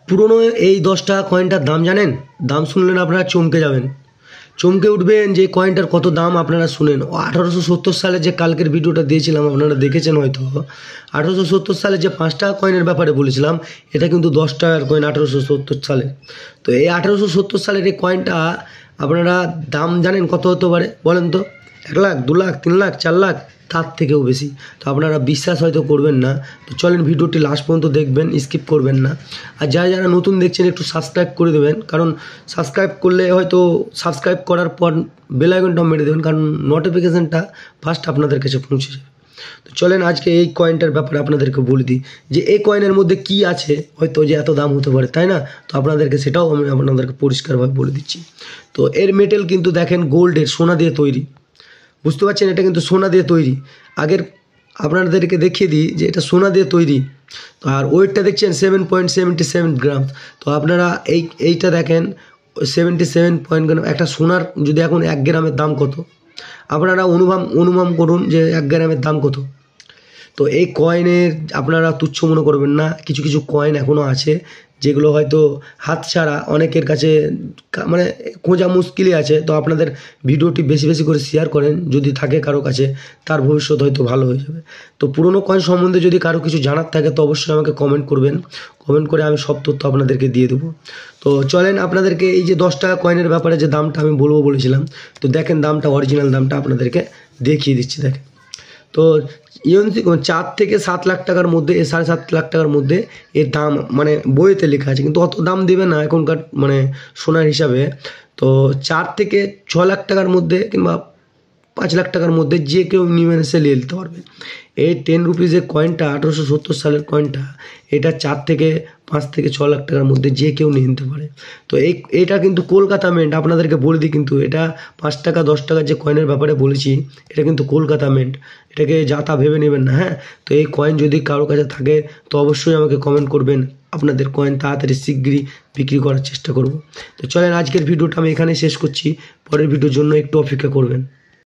পুরনো এই 10 টাকা কয়েনটার দাম জানেন? দাম শুনলেন আপনারা চমকে যাবেন, চমকে উঠবেন যে কয়েনটার কত দাম। আপনারা শুনেন, 1870 সালে যে কালকের ভিডিওটা দিয়েছিলাম আপনারা দেখেছেন হয়তো। 1870 সালে যে 5 টাকা কয়েনের ব্যাপারে বলেছিলাম, এটা কিন্তু 10 টাকার কয়েন 1870 সালে। তো এই 1870 সালের এই কয়েনটা আপনারা দাম জানেন কত হতে পারে বলেন তো? 1 লাখ, 2 লাখ, 3 লাখ, 4 লাখ, তার থেকেও বেশি। তো আপনারা বিশ্বাস হয়তো করবেন না। তো চলেন ভিডিওটি লাস্ট পর্যন্ত দেখবেন, স্কিপ করবেন না। আর যারা নতুন দেখছেন একটু সাবস্ক্রাইব করে দেবেন, কারণ সাবস্ক্রাইব করলে হয়তো সাবস্ক্রাইব করার পর বেল আইকনটা মেরে দেবেন, কারণ নোটিফিকেশানটা ফার্স্ট আপনাদের কাছে পৌঁছে যাবে। তো চলেন আজকে এই কয়েনটার ব্যাপারে আপনাদেরকে বলে দিই যে এই কয়েনের মধ্যে কি আছে, হয়তো যে এত দাম হতে পারে, তাই না? তো আপনাদেরকে সেটাও আমি আপনাদেরকে পরিষ্কারভাবে বলে দিচ্ছি। তো এর মেটেল কিন্তু দেখেন গোল্ডের, সোনা দিয়ে তৈরি। বুঝতে পারছেন, এটা কিন্তু সোনা দিয়ে তৈরি। আগের আপনাদেরকে দেখিয়ে দিই যে এটা সোনা দিয়ে তৈরি। আর ওয়েটটা দেখছেন 7.77 গ্রাম। তো আপনারা এইটা দেখেন 77 পয়েন্ট গ্রাম। একটা সোনার যদি এখন 1 গ্রামের দাম কত, আপনারা অনুমান করুন যে 1 গ্রামের দাম কত। তো এই কয়েনের আপনারা তুচ্ছ মনে করবেন না। কিছু কিছু কয়েন এখনও আছে যেগুলো হয়তো হাত ছাড়া অনেকের কাছে মানে খোঁজা মুশকিলই আছে। তো আপনাদের ভিডিওটি বেশি বেশি করে শেয়ার করেন, যদি থাকে কারো কাছে, তার ভবিষ্যৎ হয়তো ভালো হয়ে যাবে। তো পুরনো কয়েন সম্বন্ধে যদি কারো কিছু জানার থাকে তো অবশ্যই আমাকে কমেন্ট করবেন, কমেন্ট করে আমি সব তথ্য আপনাদেরকে দিয়ে দেবো। তো চলেন আপনাদেরকে এই যে 10 টাকা কয়েনের ব্যাপারে যে দামটা আমি বলেছিলাম, তো দেখেন দামটা, অরিজিনাল দামটা আপনাদেরকে দেখিয়ে দিচ্ছি। দেখেন, তো 4 থেকে 7 লাখ টাকার মধ্যে, 7.5 লাখ টাকার মধ্যে এর দাম, মানে বইতে লেখা আছে, কিন্তু অত দাম দেবে না এখনকার মানে সোনার হিসাবে। তো 4 থেকে 6 লাখ টাকার মধ্যে কিংবা 5 লাখ টাকার মধ্যে যে কেউ নিয়ে এসে নিয়ে নিতে পারবে। এই 10 রুপিজের কয়েনটা, 1870 সালের কয়েনটা, এটা 4 থেকে 5 থেকে 6 লাখ টাকার মধ্যে যে কেউ নিয়ে নিতে পারে। তো এটা কিন্তু কলকাতা মেন্ট, আপনাদেরকে বলে দিই। কিন্তু এটা 5 টাকা 10 টাকার যে কয়েনের ব্যাপারে বলেছি, এটা কিন্তু কলকাতা মেন্ট। এটাকে যা তা ভেবে নেবেন না, হ্যাঁ? তো এই কয়েন যদি কারো কাছে থাকে তো অবশ্যই আমাকে কমেন্ট করবেন, আপনাদের কয়েন তাড়াতাড়ি শীঘ্রই বিক্রি করার চেষ্টা করব। তো চলেন আজকের ভিডিওটা আমি এখানে শেষ করছি, পরের ভিডিওর জন্য একটু অপেক্ষা করবেন।